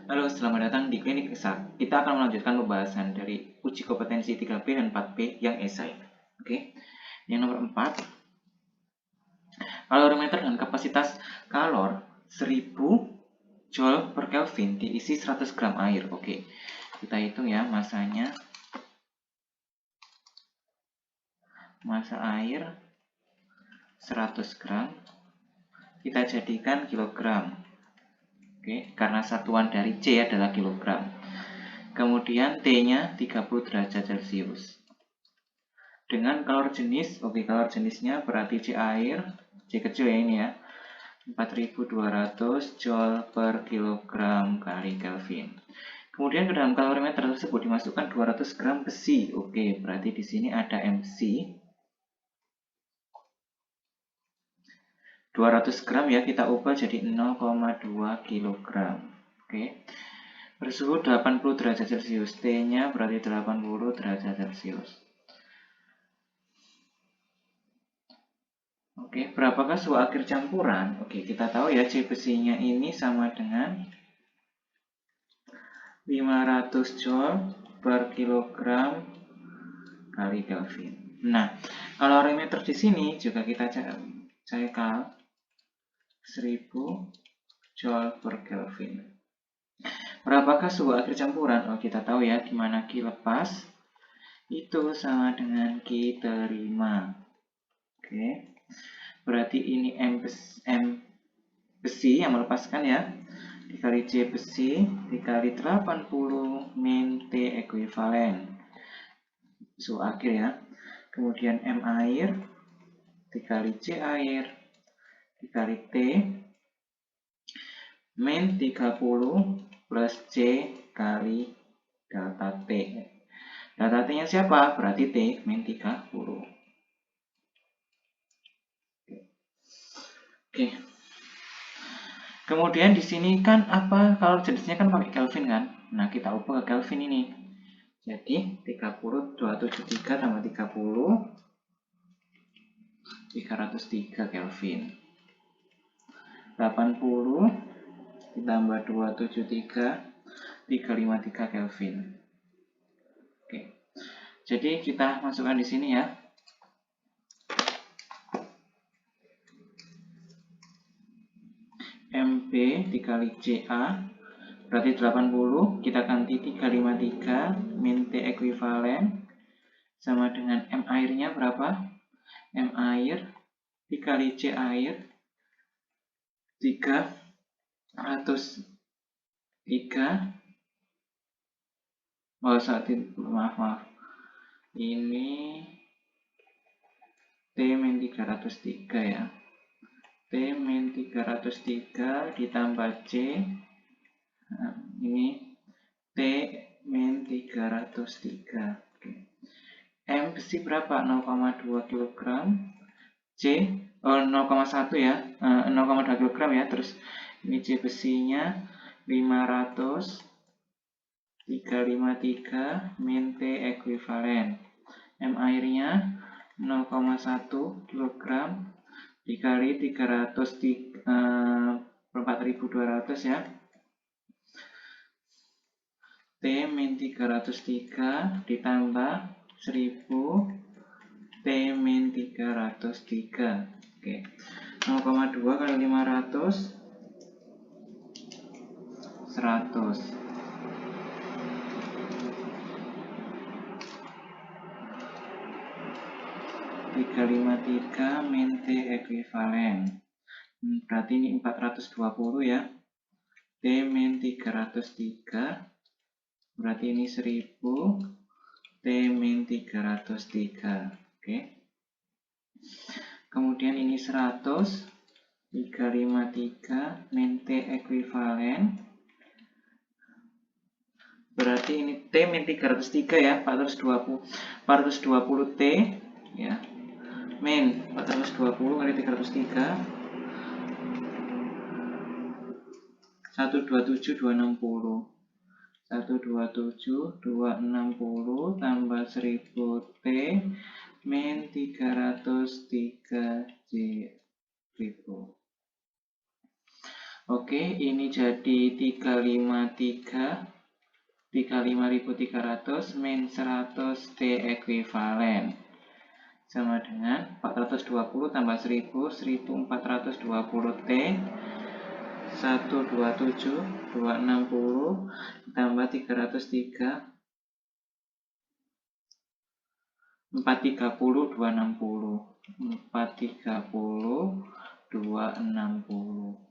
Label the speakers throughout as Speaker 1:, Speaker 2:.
Speaker 1: Halo, selamat datang di Klinik Eksak. Kita akan melanjutkan pembahasan dari uji kompetensi 3B dan 4B yang esai. Oke. Yang nomor 4, kalorimeter dan kapasitas kalor 1000 Joule per Kelvin diisi 100 gram air. Oke. Kita hitung ya masanya. Masa air 100 gram kita jadikan kilogram. Oke, karena satuan dari C adalah kilogram. Kemudian T-nya 30 derajat Celcius. Dengan kalor jenis, oke, kalor jenisnya berarti C air, C kecil ya ini ya, 4200 Joule per kilogram kali Kelvin. Kemudian ke dalam kalorimeter tersebut dimasukkan 200 gram besi. Oke, berarti di sini ada MC. 200 gram ya, kita ubah jadi 0,2 kg. Oke. Bersuhu 80 derajat Celcius. T-nya berarti 80 derajat Celcius. Oke, berapakah suhu akhir campuran? Oke, kita tahu ya C besinya ini sama dengan 500 Joule per kilogram kali Kelvin. Nah, kalorimeter di sini juga kita cekal 1000 Joule per Kelvin. Berapakah suhu akhir campuran? Oh, kita tahu ya, dimana Q lepas itu sama dengan Q terima. Oke, berarti ini M besi yang melepaskan ya, dikali C besi dikali 80 min T ekuivalen suhu akhir ya. Kemudian M air dikali C air dikali T min 30 plus C kali delta T. Delta T-nya siapa? Berarti T min 30. Oke. Kemudian di sini kan apa? Kalau jenisnya kan pakai Kelvin kan? Nah, kita ubah ke Kelvin ini. Jadi 30 273 tambah 30 303 Kelvin. 80 ditambah 273 353 Kelvin. Oke. Jadi kita masukkan di sini ya. MB dikali CA berarti 80, kita ganti 353 min T ekuivalen sama dengan M airnya berapa? M air dikali C air 303 maaf ini T min 303 ya, T min 303 ditambah C, nah, ini T min 303. Oke. M besi berapa? 0,2 kg, C 0,1 ya, 0,2 kg ya. Terus ini C besinya 500 353 min T ekuivalen. M airnya 0,1 kg dikali 4.200 ya. T min 303 ditambah 1000 T min 303. Oke. 0,2 kali 500 100. 353 min T ekuivalen. Berarti ini 420 ya. T min 303 berarti ini 1000 T min 303. Oke. Kemudian ini 100 353 min T ekuivalen berarti ini T min 303 ya, 420 T ya, min 420 kali 303 127 260 127 260 tambah 1000 T min 303 J 1000. Oke, ini jadi 35.300 min 100 T ekuivalen sama dengan 420 tambah 1000, 1420 T, 127, 260 tambah 303, 430, 260, 430, 260.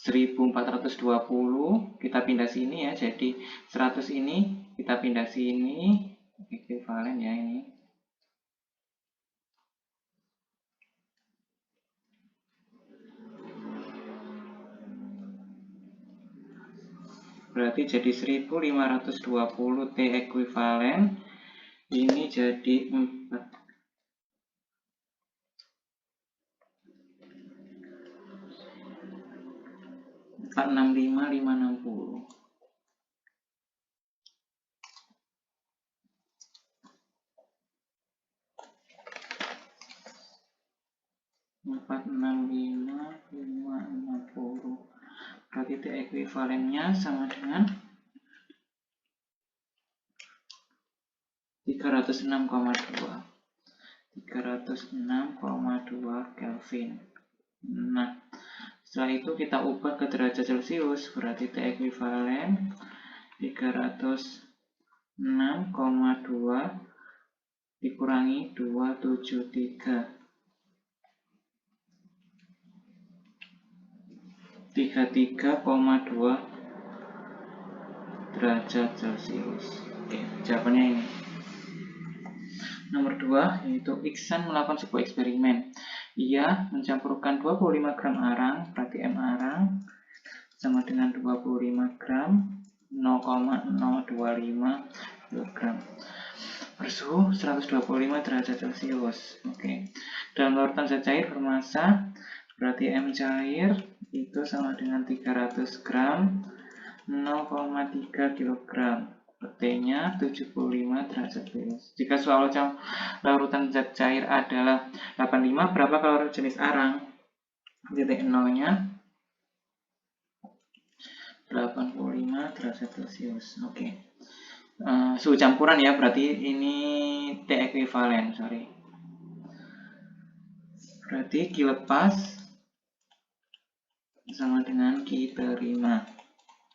Speaker 1: 1420 kita pindah sini ya, jadi 100 ini kita pindah sini, ekuivalen ya ini. Berarti jadi 1520 T ekuivalen, ini jadi 465.560. 465.560. Berarti T ekuivalennya sama dengan 306,2. 306,2 Kelvin. Nah, setelah itu kita ubah ke derajat Celcius, berarti T ekuivalen 306,2 dikurangi 273. 33,2 derajat Celcius. Oke, jawabannya ini. Nomor 2, yaitu Iksan melakukan sebuah eksperimen. Ia mencampurkan 25 gram arang, berarti M arang, sama dengan 25 gram, 0,025 kg. Bersuhu 125 derajat Celcius. Oke. Dalam larutan zat cair bermasa, berarti M cair itu sama dengan 300 gram, 0,3 kg. T-nya 75 derajat Celcius. Jika suhu larutan zat cair adalah 85, berapa kalori jenis arang? Titik nolnya 85 derajat Celcius. Oke. Suhu campuran ya, berarti ini T ekuivalen, sorry. Berarti Q lepas sama dengan Q terima.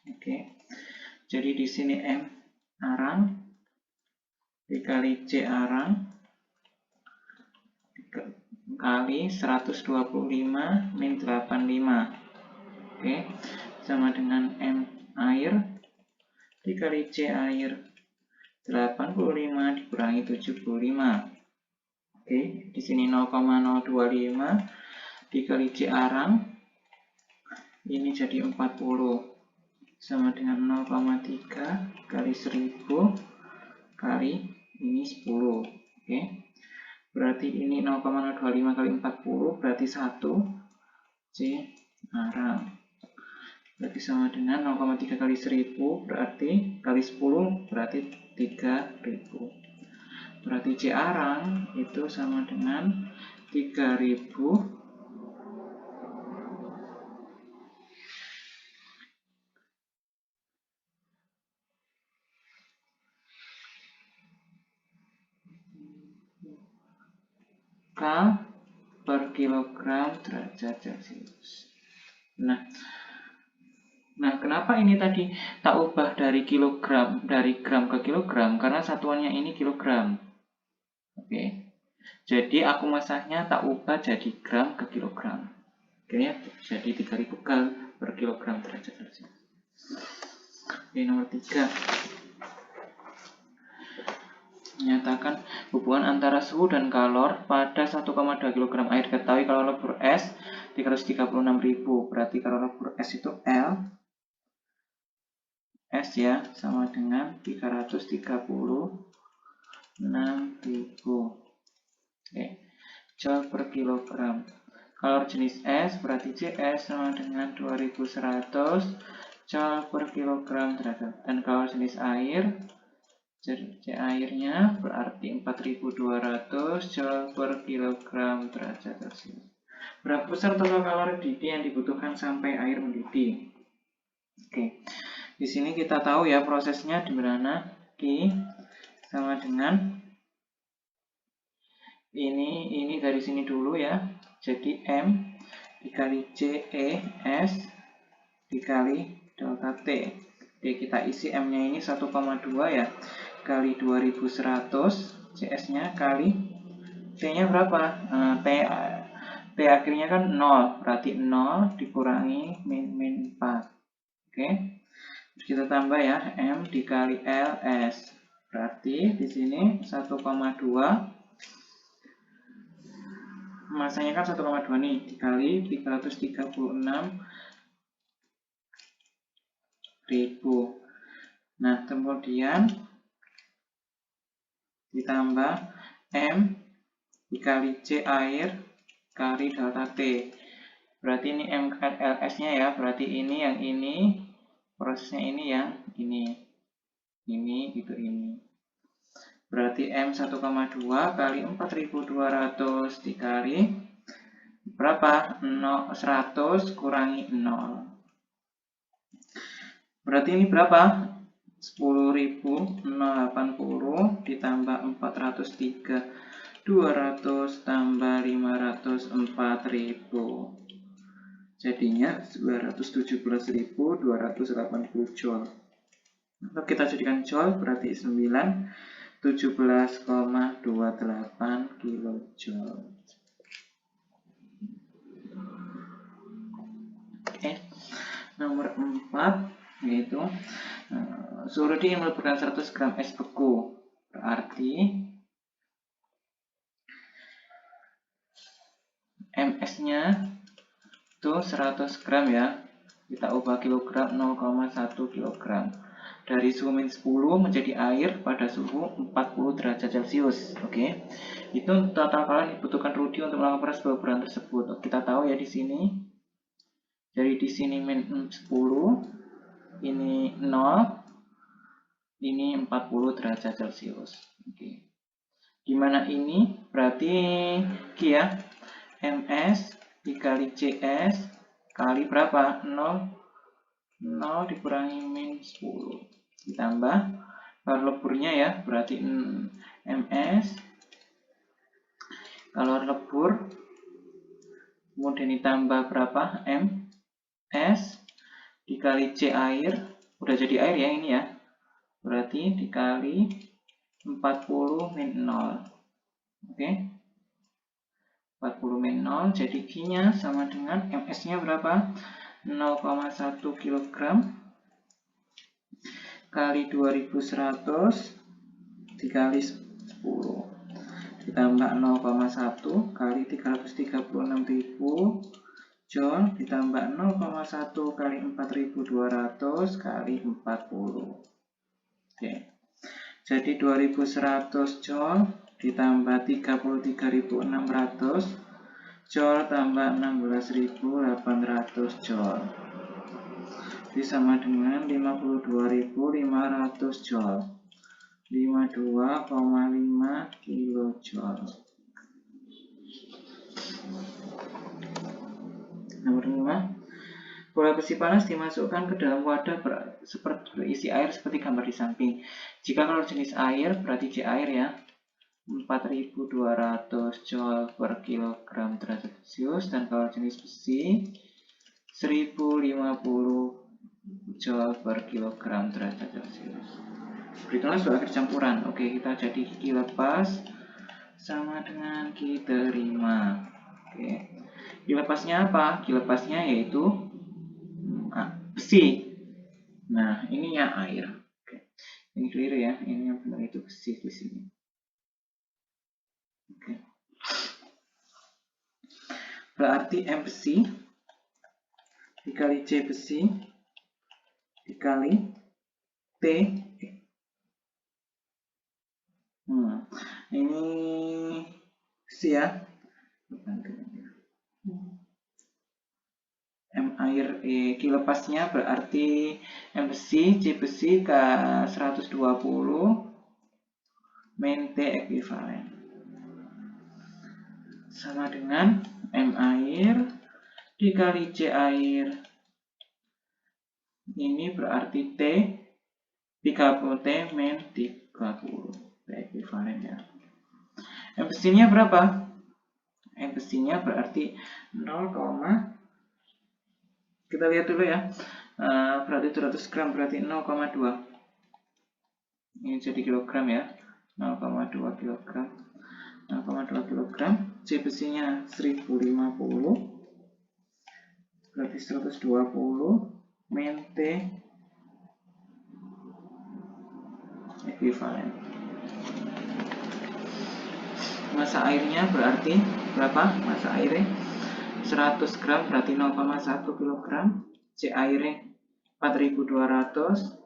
Speaker 1: Oke. Jadi di sini M arang dikali C arang kali 125 min 85. Oke. Sama dengan M air dikali C air 85 dikurangi 75. Oke, di sini 0,025 dikali C arang ini jadi 40 sama dengan 0,3 kali 1000 kali ini 10. Oke. Berarti ini 0,025 kali 40 berarti 1 C arang. Berarti sama dengan 0,3 kali 1000 berarti kali 10 berarti 3000. Berarti C arang itu sama dengan 3000 Kal per kilogram derajat Celcius. Nah, kenapa ini tadi tak ubah dari kilogram, dari gram ke kilogram? Karena satuannya ini kilogram. Oke. Jadi aku masaknya tak ubah jadi gram ke kilogram. Oke ya, jadi 3000 kal per kilogram derajat Celcius. Oke, nomor 3. Menyatakan hubungan antara suhu dan kalor pada 1,2 kg air. Ketahui kalau lebur es 336.000, berarti kalau lebur es itu L S ya sama dengan 336.000. Oke, joule per kilogram. Kalor jenis es berarti CS sama dengan 2100 joule per kilogram derajat. Dan kalor jenis air, C airnya berarti 4200 joule per kilogram derajat Celcius. Berapa besar total kalori yang dibutuhkan sampai air mendidih? Oke. Di sini kita tahu ya prosesnya di mana. Q sama dengan ini dari sini dulu ya. Jadi M dikali CES dikali delta T. Oke, kita isi M-nya ini 1,2 ya. Kali 2100, CS-nya kali T-nya berapa? T akhirnya kan 0, berarti 0 dikurangi min 4. Oke. Terus kita tambah ya, M dikali LS. Berarti di sini 1,2. Masanya kan 1,2 nih, dikali 336.000. Nah, kemudian ditambah M dikali C air kali delta T. Berarti ini M LS-nya ya, berarti ini yang ini, prosesnya ini yang ini gitu ini. Berarti M 1,2 kali 4.200 dikali berapa? 100 kurangi 0. Berarti ini berapa? 10.080 ditambah 403 200 tambah 500 4.000. Jadinya 217.280 joule. Kalau kita jadikan joule berarti 17,28 kilojoule. Oke. Nomor 4 yaitu Surudi yang meleburkan 100 gram es beku. Berarti MS-nya itu 100 gram ya. Kita ubah kilogram 0,1 kilogram. Dari suhu min 10 menjadi air pada suhu 40 derajat Celcius. Oke. Itu total kalori dibutuhkan Rudi untuk melakukan proses peleburan tersebut. Kita tahu ya di sini. Jadi di sini min 10, ini 0. Ini 40 derajat Celcius. Oke. Gimana ini? Berarti Q ya. MS dikali CS kali berapa? 0 dikurangi min 10. Ditambah kalori leburnya ya. Berarti MS kalori lebur. Kemudian ditambah berapa? MS dikali C air. Udah jadi air ya ini ya. Berarti dikali 40 min 0. Oke. 40 min 0. Jadi Q-nya sama dengan MS-nya berapa? 0,1 kg kali 2100 dikali 10. Ditambah 0,1 kali 336.000 joule ditambah 0,1 kali 4.200 kali 40. Oke. Jadi 2100 joule ditambah 33.600 joule tambah 16.800 joule. Jadi sama dengan 52.500 joule. 52,5 kilojoule. Nomor 5. Bola besi panas dimasukkan ke dalam wadah berisi air seperti gambar di samping. Jika kalori jenis air, berarti C air ya, 4.200 joule per kilogram derajat Celcius, dan kalori jenis besi 1.050 joule per kilogram derajat Celcius. Beritulah suatu akhir campuran. Oke, kita jadi Q lepas sama dengan Q terima. Oke. Q lepasnya apa? Q lepasnya yaitu besi. Nah, ini ya air. Oke. Ini keliru ya. Ini yang benar itu besi di sini. Oke. Berarti M besi dikali C besi dikali T. Ini besi ya. M air Q lepasnya berarti M besi, C besi ke 120 min T ekuivalen sama dengan M air dikali C air. Ini berarti T 30 T min 30. Ekuivalen ya. Efisiennya berapa? Efisiennya berarti 0, kita lihat dulu ya. Berarti 200 gram berarti 0,2. Ini jadi kilogram ya. 0,2 kilogram. 0,2 kilogram. C besinya 1050. Berarti 120 min T ekuivalen. Massa airnya berarti berapa? Massa airnya 100 gram berarti 0,1 kilogram. C airnya 4200.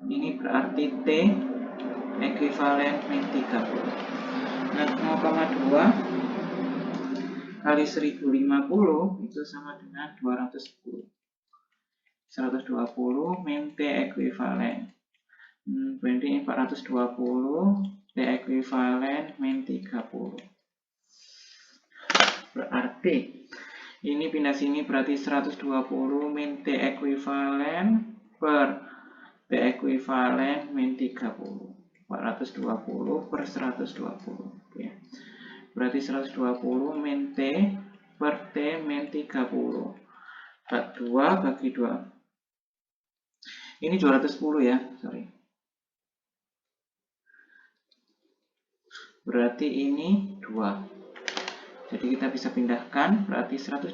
Speaker 1: Ini berarti T ekuivalen min 30. Nah, 0,2 kali 1050 itu sama dengan 210. 120 min T ekuivalen. Berarti 420 T ekuivalen min 30. Berarti ini pindah sini berarti 120 min T ekuivalen per T ekuivalen min 30. 420 per 120. Oke. Berarti 120 min T per T min 30. 2 bagi 2. Ini 210 ya, sorry. Berarti ini 2. Jadi kita bisa pindahkan, berarti 120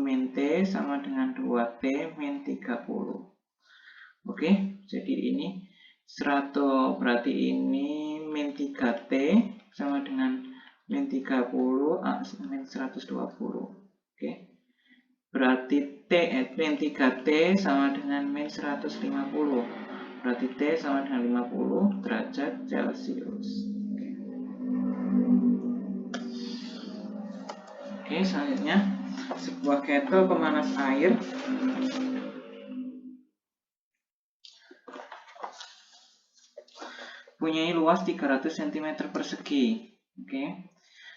Speaker 1: min T sama dengan 2T min 30. Oke, jadi ini 100, berarti ini min 3T sama dengan min 30 min 120. Oke. Berarti min 3T sama dengan min 150. Berarti T sama dengan 50 derajat Celcius. Oke, selanjutnya sebuah kettle pemanas air punya luas 300 cm persegi. Oke.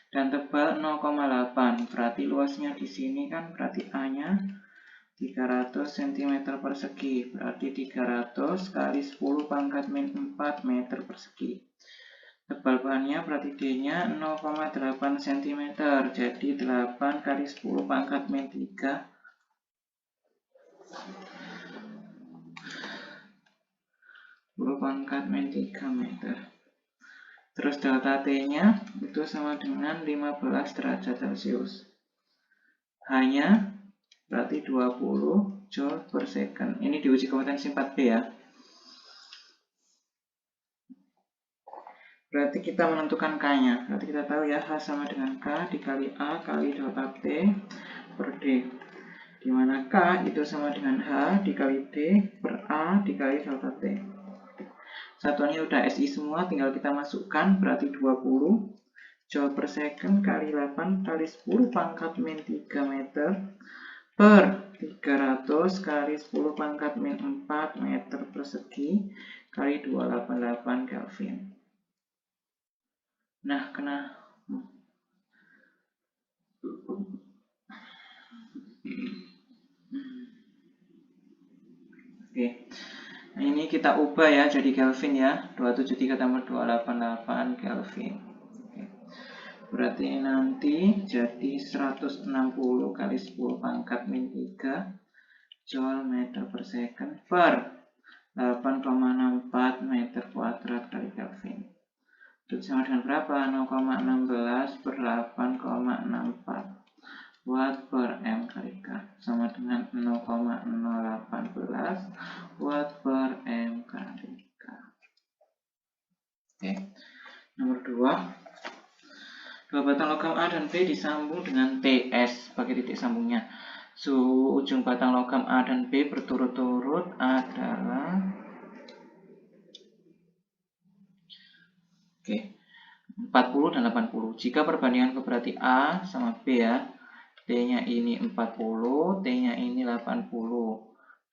Speaker 1: Dan tebal 0,8. Berarti luasnya di sini kan berarti A-nya 300 cm persegi. Berarti 300 kali 10 pangkat min 4 meter persegi. Tebal bahannya berarti D-nya 0,8 cm. Jadi 8 kali 10 pangkat min 3. 10 pangkat min 3 meter. Terus delta T-nya itu sama dengan 15 derajat Celcius. H-nya berarti 20 Joule per second. Ini diuji kompetensi 4B ya. Berarti kita menentukan K-nya. Berarti kita tahu ya, H sama dengan K dikali A kali delta T per D. Di mana K itu sama dengan H dikali D per A dikali delta T. Satuannya udah SI semua, tinggal kita masukkan, berarti 20 Joule per second kali 8 kali 10 pangkat min 3 meter per 300 kali 10 pangkat min 4 meter persegi kali 288 Kelvin. Nah, Oke. Nah, ini kita ubah ya jadi Kelvin ya. 273 tambah 288 Kelvin. Oke. Berarti nanti jadi 160 kali 10 pangkat min 3 Joule meter per second per 8,64 meter kuadrat kali Kelvin. Itu sama dengan berapa? 0,16 per 8,64 Watt per M kali K. Sama dengan 0,018 Watt per M kali K. Oke. Nomor 2. Dua batang logam A dan B disambung dengan TS sebagai titik sambungnya. Suhu ujung batang logam A dan B berturut-turut adalah 40 dan 80. Jika perbandingan berarti A sama B ya, T-nya ini 40, T-nya ini 80.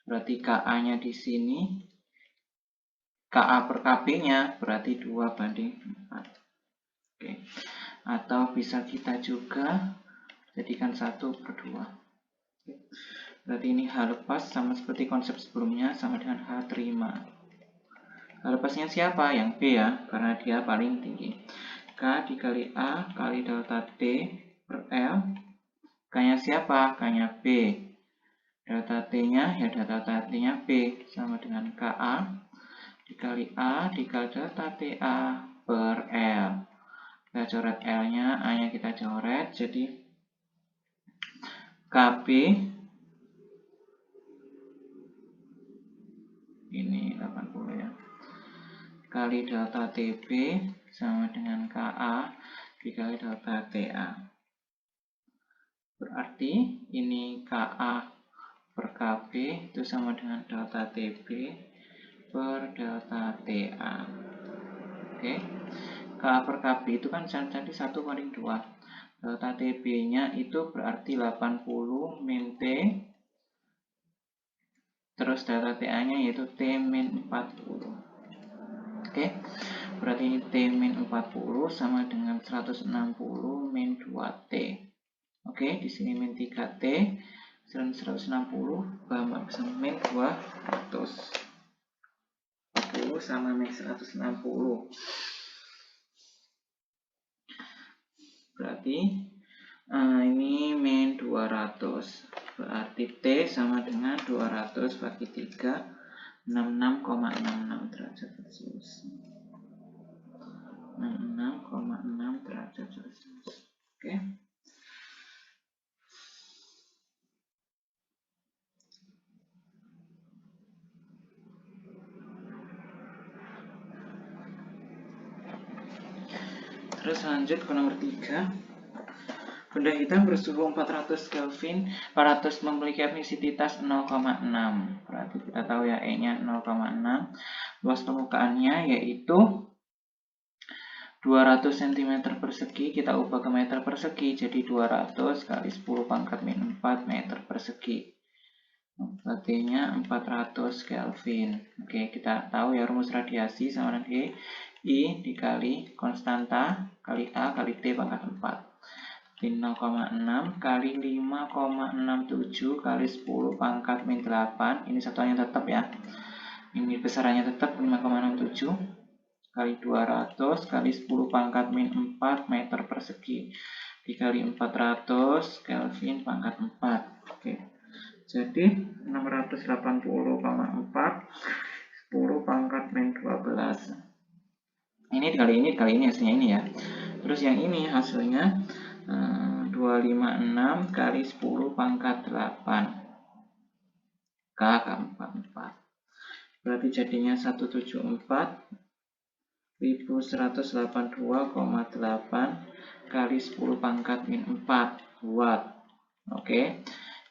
Speaker 1: Berarti KA-nya di sini, KA per KB-nya berarti 2/4. Oke. Atau bisa kita juga jadikan 1/2. Berarti ini H lepas sama seperti konsep sebelumnya, sama dengan H terima. H lepasnya siapa? Yang B ya, karena dia paling tinggi. K dikali A kali delta T per L. K-nya siapa? K-nya B. Delta T-nya ya delta T-nya B, sama dengan KA dikali A dikali delta TA per L. Kita coret L-nya, A-nya kita coret, jadi KB ini 80 ya, kali delta TB sama dengan KA dikali delta TA. Berarti ini KA per KB itu sama dengan delta TB per delta TA. Oke, KA per KB itu kan tadi 1/2. Delta TB-nya itu berarti 80 min T, terus delta TA-nya yaitu T min 40. Oke, berarti ini T min 40 sama dengan 160 min 2T. Oke, di sini min 3T, 160 sama min 200. 40 sama min 160. Berarti ini min 200. Berarti T sama dengan 200 bagi 3, 66,66 derajat Celcius. 66,6 derajat Celcius. Oke. Terus lanjut ke nomor 3. Benda hitam bersuhu 400 Kelvin, 400 memiliki emisivitas 0,6. Berarti kita tahu ya E-nya 0,6. Luas permukaannya yaitu 200 cm persegi, kita ubah ke meter persegi, jadi 200 kali 10 pangkat min 4 meter persegi. Berarti-nya 400 Kelvin. Oke, kita tahu ya rumus radiasi sama dengan E, I dikali konstanta kali A kali T pangkat 4. Di 0,6 kali 5,67 kali 10 pangkat min 8. Ini satuannya tetap ya. Ini besarannya tetap 5,67 kali 200 kali 10 pangkat min 4 meter persegi dikali 400 Kelvin pangkat 4. Oke. Jadi 680,4 10 pangkat min 12. Ini dikali ini hasilnya ini ya. Terus yang ini hasilnya 256 kali 10 pangkat 8 K 44. Berarti jadinya 174.182,8 kali 10 pangkat min 4 watt. Oke.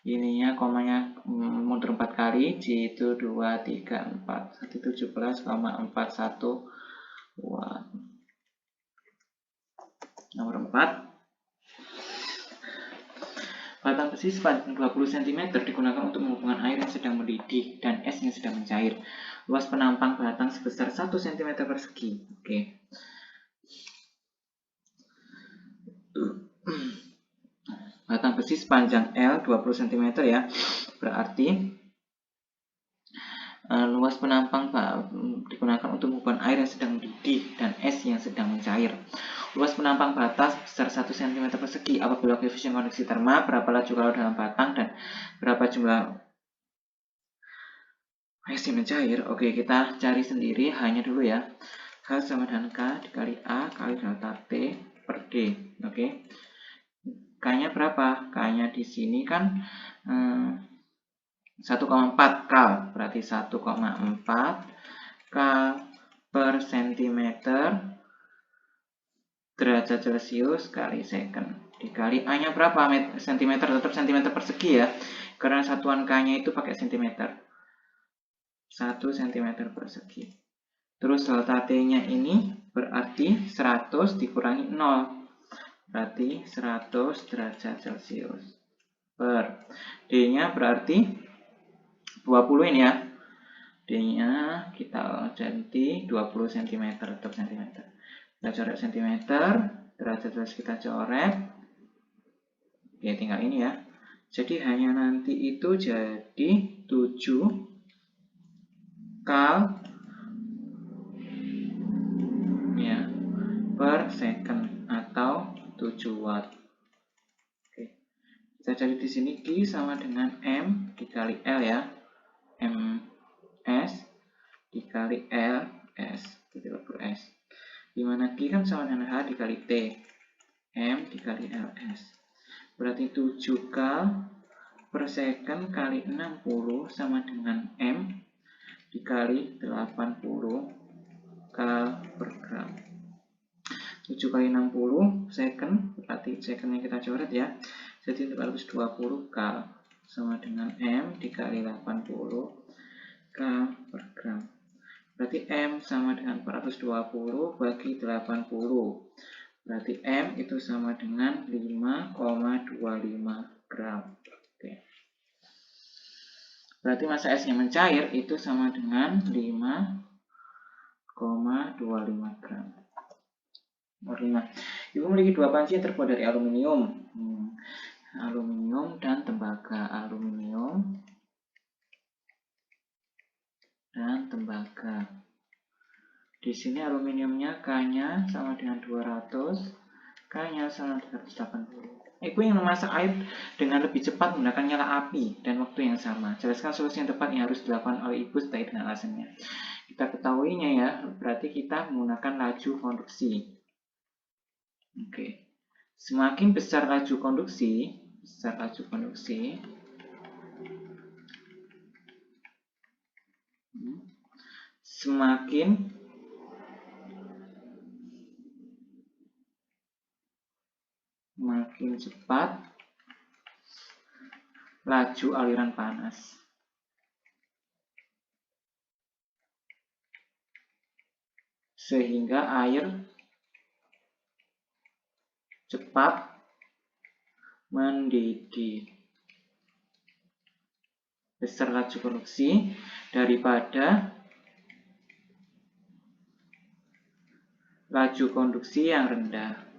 Speaker 1: Ininya komanya mundur 4 kali, J itu 2, 3, 4. 117,41 watt. Nomor 4. Batang besi sepanjang 20 cm digunakan untuk menghubungkan air yang sedang mendidih dan es yang sedang mencair. Luas penampang batang sebesar 1 cm persegi. Oke. Batang besi sepanjang L 20 cm ya. Berarti luas penampang digunakan untuk menghubungkan air yang sedang mendidih dan es yang sedang mencair. Luas penampang bata sebesar 1 cm persegi apabila koefisien konveksi terma, berapa laju kalau dalam batang, dan berapa jumlah es yang mencair. Oke, kita cari sendiri H-nya dulu ya. H sama dengan K dikali A kali delta T per D. Oke. K-nya berapa? K-nya di sini kan 1,4 K, berarti 1,4 K per centimeter derajat Celcius kali second. Dikali A-nya berapa? Centimeter, tetap centimeter persegi ya. Karena satuan K-nya itu pakai centimeter. 1 cm persegi. Terus delta T-nya ini berarti 100 dikurangi 0. Berarti 100 derajat Celcius. Per D-nya berarti 20 ini ya. D-nya kita ganti 20 cm, tetap cm. Kita coret cm, derajat Celcius kita coret. Ya, tinggal ini ya. Jadi hanya nanti itu jadi 7 kal ya per second atau 7 watt. Oke. Kita cari di sini Q sama dengan M dikali L ya. MS dikali L S gitu per S. Dimana Q kan sama dengan H dikali T. M dikali LS. Berarti 7 kal per second kali 60 sama dengan M dikali 80 kal per gram. 7 kali 60 second, berarti secondnya kita coret ya. Jadi 420 kal sama dengan M dikali 80 kal per gram. Berarti M sama dengan 420 bagi 80. Berarti M itu sama dengan 5,25 gram. Oke. Berarti massa S-nya mencair itu sama dengan 5,25 gram. Nomor 5. Ibu memiliki 2 panci yang terbuat dari aluminium. Aluminium dan tembaga. Aluminium dan tembaga. Di sini aluminiumnya K-nya sama dengan 200, K-nya sama dengan 180. Ibu ingin memasak air dengan lebih cepat menggunakan nyala api dan waktu yang sama. Jelaskan solusi yang tepat yang harus dilakukan oleh ibu terkait dengan alasannya. Kita ketahuinya ya, berarti kita menggunakan laju konduksi. Oke. Semakin besar laju konduksi, semakin cepat laju aliran panas. Sehingga air cepat mendidih. Besar laju konduksi daripada laju konduksi yang rendah.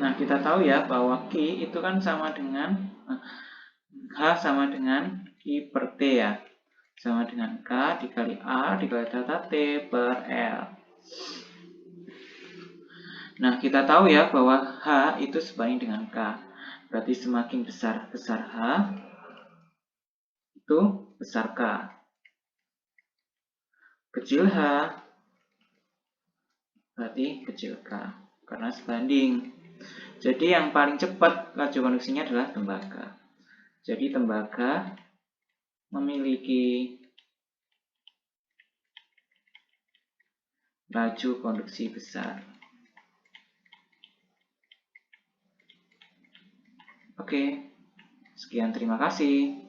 Speaker 1: Nah, kita tahu ya bahwa Q itu kan sama dengan H sama dengan I per T ya. Sama dengan K dikali A dikali delta T per L. Nah, kita tahu ya bahwa H itu sebanding dengan K. Berarti semakin besar H, itu besar K. Kecil H, berarti kecil K. Karena sebanding. Jadi yang paling cepat laju konduksinya adalah tembaga. Jadi tembaga memiliki laju konduksi besar. Oke, sekian terima kasih.